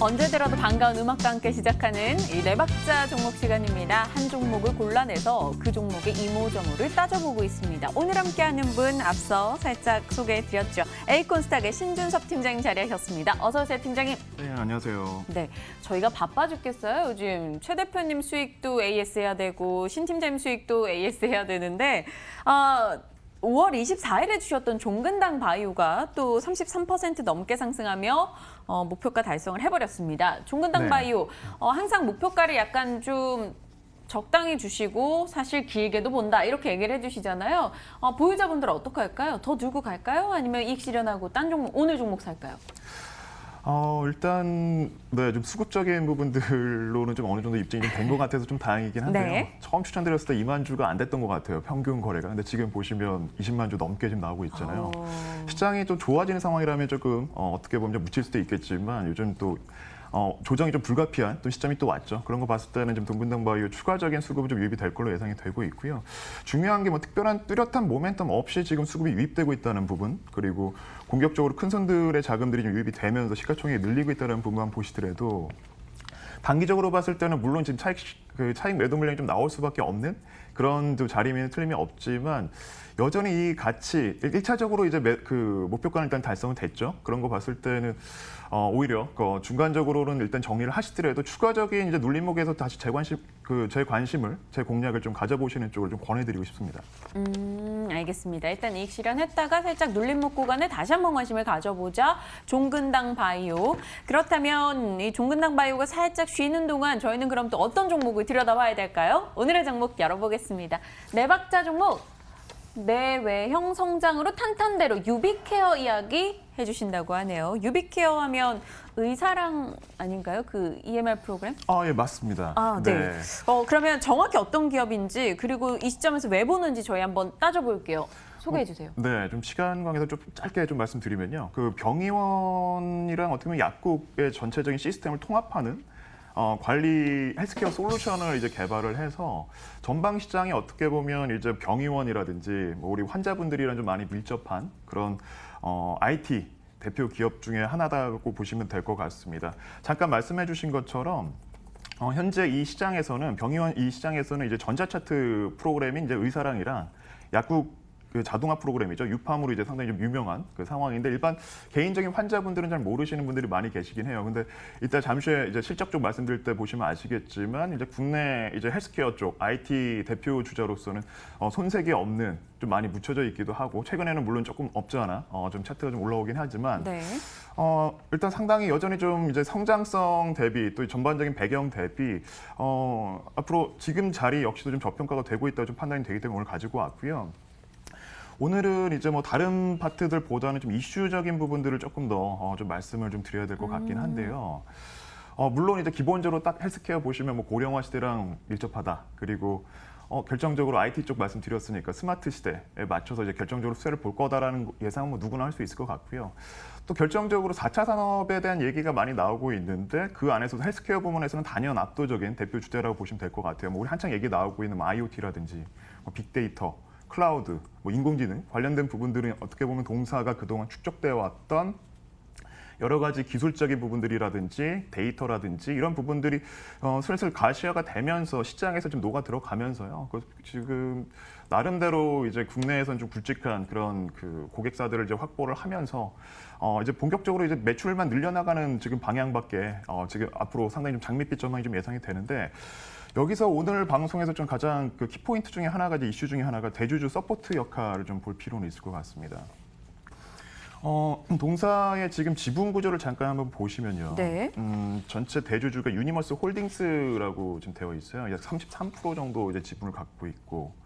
언제 들어도 반가운 음악과 함께 시작하는 이 네 박자 종목 시간입니다. 한 종목을 골라내서 그 종목의 이모저모를 따져보고 있습니다. 오늘 함께하는 분 앞서 살짝 소개해드렸죠. 에이콘스탁의 신준섭 팀장님 자리하셨습니다. 어서 오세요, 팀장님. 네, 안녕하세요. 네, 저희가 바빠 죽겠어요. 요즘 최 대표님 수익도 AS 해야 되고 신 팀장님 수익도 AS 해야 되는데 5월 24일에 주셨던 종근당 바이오가 또 33% 넘게 상승하며 목표가 달성을 해버렸습니다. 종근당 네. 바이오 항상 목표가를 약간 좀 적당히 주시고 사실 길게도 본다 이렇게 얘기를 해주시잖아요. 보유자분들은 어떻게 할까요? 더 들고 갈까요? 아니면 이익 실현하고 딴 종목 오늘 종목 살까요? 일단 네, 좀 수급적인 부분들로는 좀 어느 정도 입증이 된 것 같아서 좀 다행이긴 한데요. 네. 처음 추천드렸을 때 2만 주가 안 됐던 것 같아요. 평균 거래가. 근데 지금 보시면 20만 주 넘게 지금 나오고 있잖아요. 시장이 좀 좋아지는 상황이라면 조금 어떻게 보면 좀 묻힐 수도 있겠지만 요즘 또 조정이 좀 불가피한 또 시점이 또 왔죠. 그런 거 봤을 때는 좀 동분당 바이오 추가적인 수급은 좀 유입이 될 걸로 예상이 되고 있고요. 중요한 게 뭐 특별한 뚜렷한 모멘텀 없이 지금 수급이 유입되고 있다는 부분, 그리고 공격적으로 큰 손들의 자금들이 좀 유입이 되면서 시가총액이 늘리고 있다는 부분만 보시더라도 단기적으로 봤을 때는 물론 지금 차익 매도 물량이 좀 나올 수밖에 없는 그런 또 자리면 틀림이 없지만 여전히 이 가치 1차적으로 이제 그 목표가는 일단 달성은 됐죠. 그런 거 봤을 때는 오히려 중간적으로는 일단 정리를 하시더라도 추가적인 이제 눌림목에서 다시 제 관심을 제 공략을 좀 가져보시는 쪽을 좀 권해드리고 싶습니다. 알겠습니다. 일단 이익 실현했다가 살짝 눌림목 구간에 다시 한번 관심을 가져보자. 종근당 바이오. 그렇다면 이 종근당 바이오가 살짝 쉬는 동안 저희는 그럼 또 어떤 종목을 들여다봐야 될까요? 오늘의 종목 열어보겠습니다. 네 박자 종목. 내외형 성장으로 탄탄대로 유비케어 이야기 해주신다고 하네요. 유비케어 하면 의사랑 아닌가요? 그 EMR 프로그램? 예, 맞습니다. 네. 그러면 정확히 어떤 기업인지 그리고 이 시점에서 왜 보는지 저희 한번 따져볼게요. 소개해 주세요. 네, 좀 시간 관계에서 좀 짧게 좀 말씀드리면요. 그 병의원이랑 어떻게 보면 약국의 전체적인 시스템을 통합하는 관리 헬스케어 솔루션을 이제 개발을 해서 전방 시장이 어떻게 보면 이제 병의원이라든지 뭐 우리 환자분들이랑 좀 많이 밀접한 그런 IT 대표 기업 중에 하나다고 보시면 될 것 같습니다. 잠깐 말씀해주신 것처럼 현재 이 시장에서는 병의원 이 시장에서는 이제 전자차트 프로그램인 이제 의사랑이랑 약국 그 자동화 프로그램이죠. 유팜으로 이제 상당히 좀 유명한 그 상황인데 일반 개인적인 환자분들은 잘 모르시는 분들이 많이 계시긴 해요. 근데 이따 잠시 후에 이제 실적 쪽 말씀드릴 때 보시면 아시겠지만 이제 국내 이제 헬스케어 쪽 IT 대표 주자로서는 손색이 없는 좀 많이 묻혀져 있기도 하고 최근에는 물론 조금 없지 않아 좀 차트가 좀 올라오긴 하지만 네. 일단 상당히 여전히 좀 이제 성장성 대비 또 전반적인 배경 대비 앞으로 지금 자리 역시도 좀 저평가가 되고 있다 좀 판단이 되기 때문에 오늘 가지고 왔고요. 오늘은 이제 뭐 다른 파트들보다는 좀 이슈적인 부분들을 조금 더 좀 말씀을 좀 드려야 될 것 같긴 한데요. 물론 이제 기본적으로 딱 헬스케어 보시면 뭐 고령화 시대랑 밀접하다. 그리고 결정적으로 IT 쪽 말씀드렸으니까 스마트 시대에 맞춰서 이제 결정적으로 수혜를 볼 거다라는 예상은 뭐 누구나 할 수 있을 것 같고요. 또 결정적으로 4차 산업에 대한 얘기가 많이 나오고 있는데 그 안에서도 헬스케어 부문에서는 단연 압도적인 대표 주제라고 보시면 될 것 같아요. 뭐 우리 한창 얘기 나오고 있는 IoT라든지 빅데이터, 클라우드, 뭐 인공지능 관련된 부분들은 어떻게 보면 동사가 그동안 축적되어 왔던 여러 가지 기술적인 부분들이라든지 데이터라든지 이런 부분들이 슬슬 가시화가 되면서 시장에서 좀 녹아 들어가면서요. 지금 나름대로 이제 국내에서는 좀 굵직한 그런 그 고객사들을 이제 확보를 하면서 이제 본격적으로 이제 매출만 늘려나가는 지금 방향밖에 지금 앞으로 상당히 좀 장밋빛 전망이 좀 예상이 되는데. 여기서 오늘 방송에서 좀 가장 그 키포인트 중에 하나가 이제 이슈 중에 하나가 대주주 서포트 역할을 좀 볼 필요는 있을 것 같습니다. 동사의 지금 지분 구조를 잠깐 한번 보시면요. 네. 전체 대주주가 유니머스 홀딩스라고 지금 되어 있어요. 약 33% 정도 이제 지분을 갖고 있고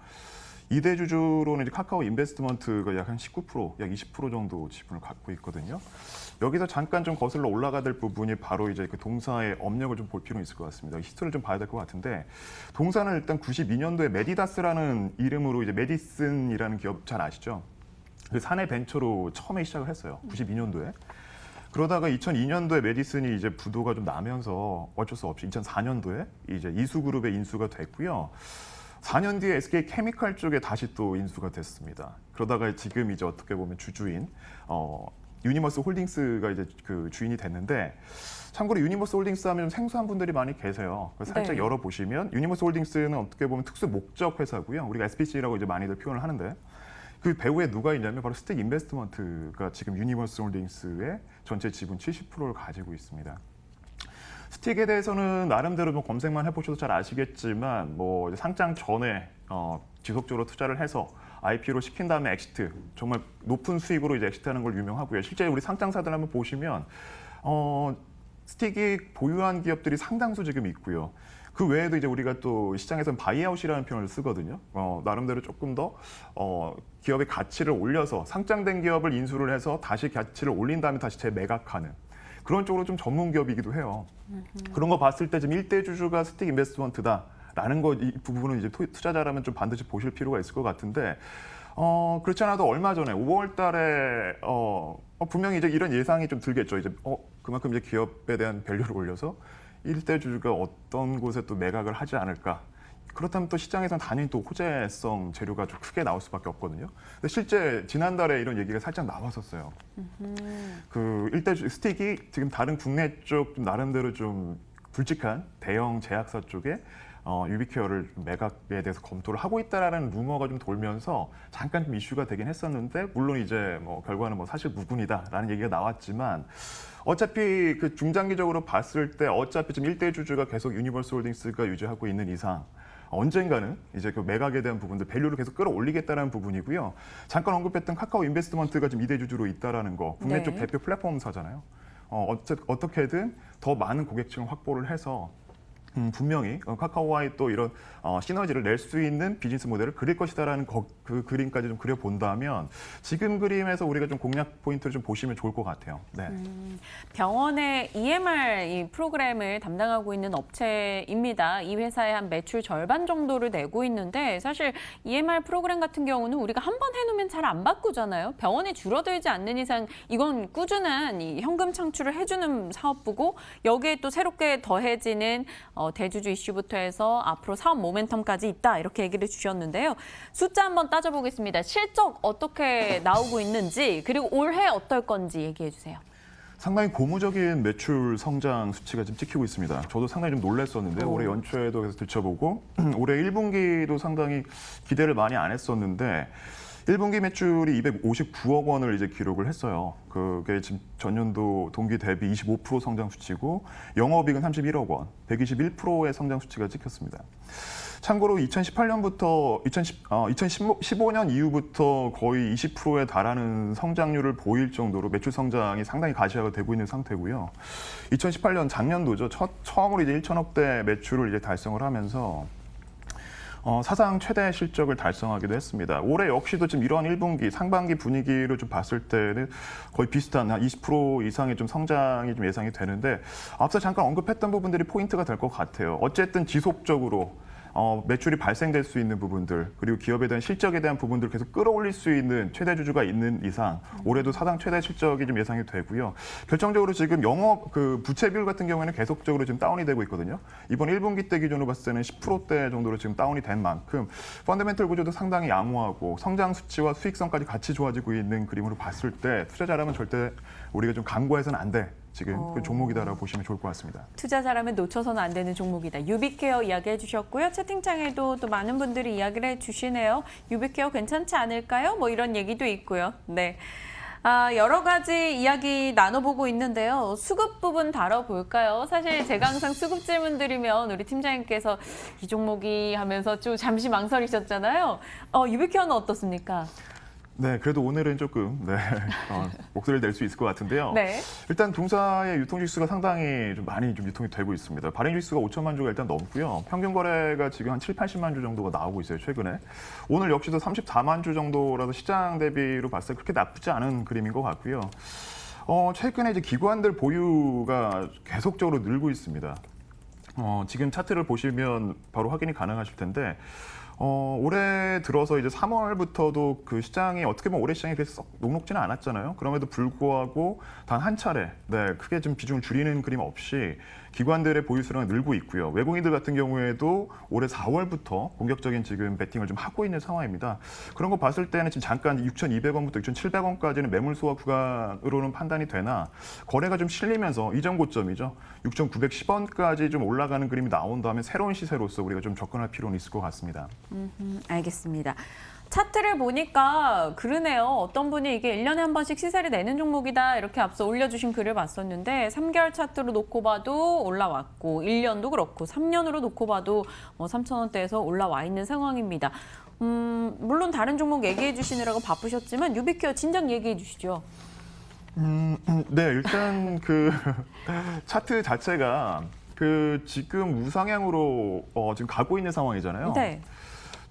이 대주주로는 이제 카카오 인베스트먼트가 약 한 19%, 약 20% 정도 지분을 갖고 있거든요. 여기서 잠깐 좀 거슬러 올라가야 될 부분이 바로 이제 그 동사의 업력을 좀 볼 필요는 있을 것 같습니다. 히스토리를 좀 봐야 될 것 같은데 동사는 일단 92년도에 메디다스라는 이름으로 이제 메디슨이라는 기업 잘 아시죠? 그 사내 벤처로 처음에 시작을 했어요. 92년도에. 그러다가 2002년도에 메디슨이 이제 부도가 좀 나면서 어쩔 수 없이 2004년도에 이제 이수그룹에 인수가 됐고요. 4년 뒤에 SK 케미칼 쪽에 다시 또 인수가 됐습니다. 그러다가 지금 이제 어떻게 보면 주주인 유니버스 홀딩스가 이제 그 주인이 됐는데, 참고로 유니버스 홀딩스 하면 좀 생소한 분들이 많이 계세요. 살짝 네. 열어보시면 유니버스 홀딩스는 어떻게 보면 특수 목적 회사고요. 우리가 SPC라고 이제 많이들 표현을 하는데, 그 배후에 누가 있냐면 바로 스택 인베스트먼트가 지금 유니버스 홀딩스의 전체 지분 70%를 가지고 있습니다. 스틱에 대해서는 나름대로 좀 검색만 해보셔도 잘 아시겠지만, 뭐 이제 상장 전에 지속적으로 투자를 해서 IPO로 시킨 다음에 엑시트, 정말 높은 수익으로 이제 엑시트하는 걸 유명하고요. 실제 우리 상장사들 한번 보시면 스틱이 보유한 기업들이 상당수 지금 있고요. 그 외에도 이제 우리가 또 시장에서는 바이아웃이라는 표현을 쓰거든요. 나름대로 조금 더 기업의 가치를 올려서 상장된 기업을 인수를 해서 다시 가치를 올린 다음에 다시 재매각하는 그런 쪽으로 좀 전문 기업이기도 해요. 그런 거 봤을 때 지금 1대 주주가 스틱 인베스트먼트다라는 거, 이 부분은 이제 투자자라면 좀 반드시 보실 필요가 있을 것 같은데, 그렇지 않아도 얼마 전에 5월 달에 분명히 이제 이런 예상이 좀 들겠죠. 이제 그만큼 이제 기업에 대한 밸류를 올려서 1대 주주가 어떤 곳에 또 매각을 하지 않을까. 그렇다면 또 시장에서는 당연히 또 호재성 재료가 좀 크게 나올 수밖에 없거든요. 근데 실제 지난달에 이런 얘기가 살짝 나왔었어요. 그 1대 스틱이 지금 다른 국내 쪽 좀 나름대로 좀 굵직한 대형 제약사 쪽에 유비케어를 매각에 대해서 검토를 하고 있다라는 루머가 좀 돌면서 잠깐 좀 이슈가 되긴 했었는데, 물론 이제 뭐 결과는 뭐 사실 무근이다라는 얘기가 나왔지만, 어차피 그 중장기적으로 봤을 때 어차피 지금 1대 주주가 계속 유니버스 홀딩스가 유지하고 있는 이상 언젠가는 이제 그 매각에 대한 부분들 밸류를 계속 끌어올리겠다는 부분이고요. 잠깐 언급했던 카카오 인베스트먼트가 지금 2대 주주로 있다라는 거, 국내 네. 쪽 대표 플랫폼사잖아요. 어떻게든 더 많은 고객층을 확보를 해서 분명히 카카오와의 또 이런 시너지를 낼 수 있는 비즈니스 모델을 그릴 것이다라는 그 그림까지 좀 그려본다면, 지금 그림에서 우리가 좀 공략 포인트를 좀 보시면 좋을 것 같아요. 네. 병원의 EMR 이 프로그램을 담당하고 있는 업체입니다. 이 회사의 한 매출 절반 정도를 내고 있는데, 사실 EMR 프로그램 같은 경우는 우리가 한 번 해놓으면 잘 안 바꾸잖아요. 병원이 줄어들지 않는 이상 이건 꾸준한 이 현금 창출을 해주는 사업부고, 여기에 또 새롭게 더해지는 대주주 이슈부터 해서 앞으로 사업 모멘텀까지 있다, 이렇게 얘기를 주셨는데요. 숫자 한번 따져보겠습니다. 실적 어떻게 나오고 있는지, 그리고 올해 어떨 건지 얘기해 주세요. 상당히 고무적인 매출 성장 수치가 지금 찍히고 있습니다. 저도 상당히 좀 놀랐었는데, 올해 연초에도 계속 들춰보고 올해 1분기도 상당히 기대를 많이 안 했었는데 1분기 매출이 259억 원을 이제 기록을 했어요. 그게 지금 전년도 동기 대비 25% 성장 수치고, 영업이익은 31억 원, 121%의 성장 수치가 찍혔습니다. 참고로 2018년부터 2015년 이후부터 거의 20%에 달하는 성장률을 보일 정도로 매출 성장이 상당히 가시화가 되고 있는 상태고요. 2018년 작년도죠. 처음으로 이제 1천억대 매출을 이제 달성을 하면서 사상 최대 실적을 달성하기도 했습니다. 올해 역시도 지금 이러한 1분기, 상반기 분위기를 좀 봤을 때는 거의 비슷한 한 20% 이상의 좀 성장이 좀 예상이 되는데, 앞서 잠깐 언급했던 부분들이 포인트가 될 것 같아요. 어쨌든 지속적으로 매출이 발생될 수 있는 부분들, 그리고 기업에 대한 실적에 대한 부분들을 계속 끌어올릴 수 있는 최대 주주가 있는 이상 올해도 사상 최대 실적이 좀 예상이 되고요. 결정적으로 지금 영업 부채 비율 같은 경우에는 계속적으로 지금 다운이 되고 있거든요. 이번 1분기 때 기준으로 봤을 때는 10%대 정도로 지금 다운이 된 만큼 펀더멘털 구조도 상당히 양호하고 성장 수치와 수익성까지 같이 좋아지고 있는 그림으로 봤을 때, 투자자라면 절대 우리가 좀 간과해서는 안 돼. 지금 그 종목이다라고 보시면 좋을 것 같습니다. 투자자라면 놓쳐서는 안 되는 종목이다. 유비케어 이야기해 주셨고요. 채팅창에도 또 많은 분들이 이야기를 해주시네요. 유비케어 괜찮지 않을까요? 뭐 이런 얘기도 있고요. 네. 여러 가지 이야기 나눠보고 있는데요. 수급 부분 다뤄볼까요? 사실 제가 항상 수급 질문 드리면 우리 팀장님께서 이 종목이 하면서 좀 잠시 망설이셨잖아요. 유비케어는 어떻습니까? 네, 그래도 오늘은 조금 목소리를 낼 수 있을 것 같은데요. 네. 일단 동사의 유통 지수가 상당히 좀 많이 좀 유통이 되고 있습니다. 발행 지수가 5천만 주가 일단 넘고요. 평균 거래가 지금 한 7, 80만 주 정도가 나오고 있어요, 최근에. 오늘 역시도 34만 주 정도라서 시장 대비로 봤을 때 그렇게 나쁘지 않은 그림인 것 같고요. 최근에 이제 기관들 보유가 계속적으로 늘고 있습니다. 지금 차트를 보시면 바로 확인이 가능하실 텐데, 올해 들어서 이제 3월부터도 그 시장이 어떻게 보면 올해 시장이 그렇게 썩 녹록지는 않았잖아요. 그럼에도 불구하고 단 한 차례 크게 좀 비중을 줄이는 그림 없이 기관들의 보유 수량은 늘고 있고요. 외국인들 같은 경우에도 올해 4월부터 본격적인 지금 베팅을 좀 하고 있는 상황입니다. 그런 거 봤을 때는 지금 잠깐 6,200원부터 6,700원까지는 매물 소화 구간으로는 판단이 되나 거래가 좀 실리면서 이전 고점이죠. 6,910원까지 좀 올라가는 그림이 나온다면 새로운 시세로서 우리가 좀 접근할 필요는 있을 것 같습니다. 알겠습니다. 차트를 보니까 그러네요. 어떤 분이 이게 1년에 한 번씩 시세를 내는 종목이다 이렇게 앞서 올려주신 글을 봤었는데 3개월 차트로 놓고 봐도 올라왔고 1년도 그렇고 3년으로 놓고 봐도 3,000원대에서 올라와 있는 상황입니다. 물론 다른 종목 얘기해 주시느라고 바쁘셨지만 유비케어 진작 얘기해 주시죠. 네, 일단 그 차트 자체가 그 지금 우상향으로 지금 가고 있는 상황이잖아요. 네.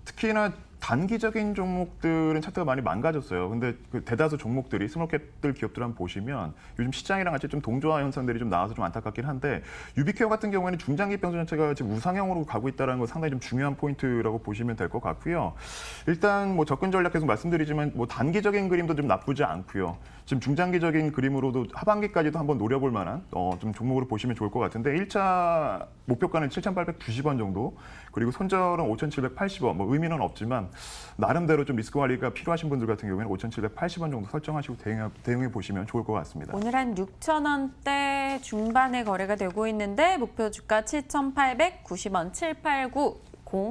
특히나 단기적인 종목들은 차트가 많이 망가졌어요. 근데 그 대다수 종목들이 스몰캡들 기업들 한번 보시면 요즘 시장이랑 같이 좀 동조화 현상들이 좀 나와서 좀 안타깝긴 한데 유비케어 같은 경우에는 중장기 평균 자체가 지금 우상향으로 가고 있다는 거 상당히 좀 중요한 포인트라고 보시면 될 것 같고요. 일단 뭐 접근 전략 계속 말씀드리지만 뭐 단기적인 그림도 좀 나쁘지 않고요. 지금 중장기적인 그림으로도 하반기까지도 한번 노려볼 만한 좀 종목으로 보시면 좋을 것 같은데 1차 목표가는 7,890원 정도 그리고 손절은 5,780원 뭐 의미는 없지만 나름대로 좀 리스크 관리가 필요하신 분들 같은 경우에는 5,780원 정도 설정하시고 대응해 보시면 좋을 것 같습니다. 오늘 한 6,000원대 중반에 거래가 되고 있는데 목표 주가 7,890원 789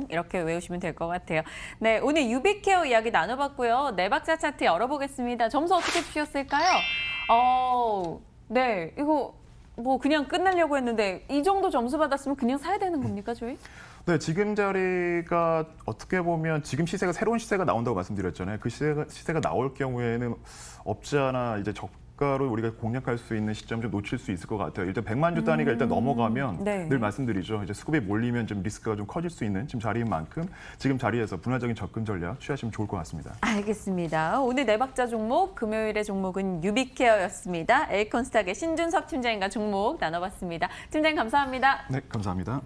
이렇게 외우시면 될 것 같아요. 네, 오늘 유비케어 이야기 나눠봤고요. 네 박자 차트 열어보겠습니다. 점수 어떻게 주셨을까요? 네, 이거 뭐 그냥 끝내려고 했는데 이 정도 점수 받았으면 그냥 사야 되는 겁니까, 저희? 네, 지금 자리가 어떻게 보면 지금 시세가 새로운 시세가 나온다고 말씀드렸잖아요. 그 시세가 나올 경우에는 없지 않아 이제 저가로 우리가 공략할 수 있는 시점 좀 놓칠 수 있을 것 같아요. 일단 100만 주 단위가 일단 넘어가면 네. 늘 말씀드리죠. 이제 수급이 몰리면 좀 리스크가 좀 커질 수 있는 지금 자리인 만큼 지금 자리에서 분할적인 접근 전략 취하시면 좋을 것 같습니다. 알겠습니다. 오늘 네 박자 종목, 금요일의 종목은 유비케어였습니다. 에이콘스탁의 신준섭 팀장님과 종목 나눠봤습니다. 팀장님 감사합니다. 네, 감사합니다.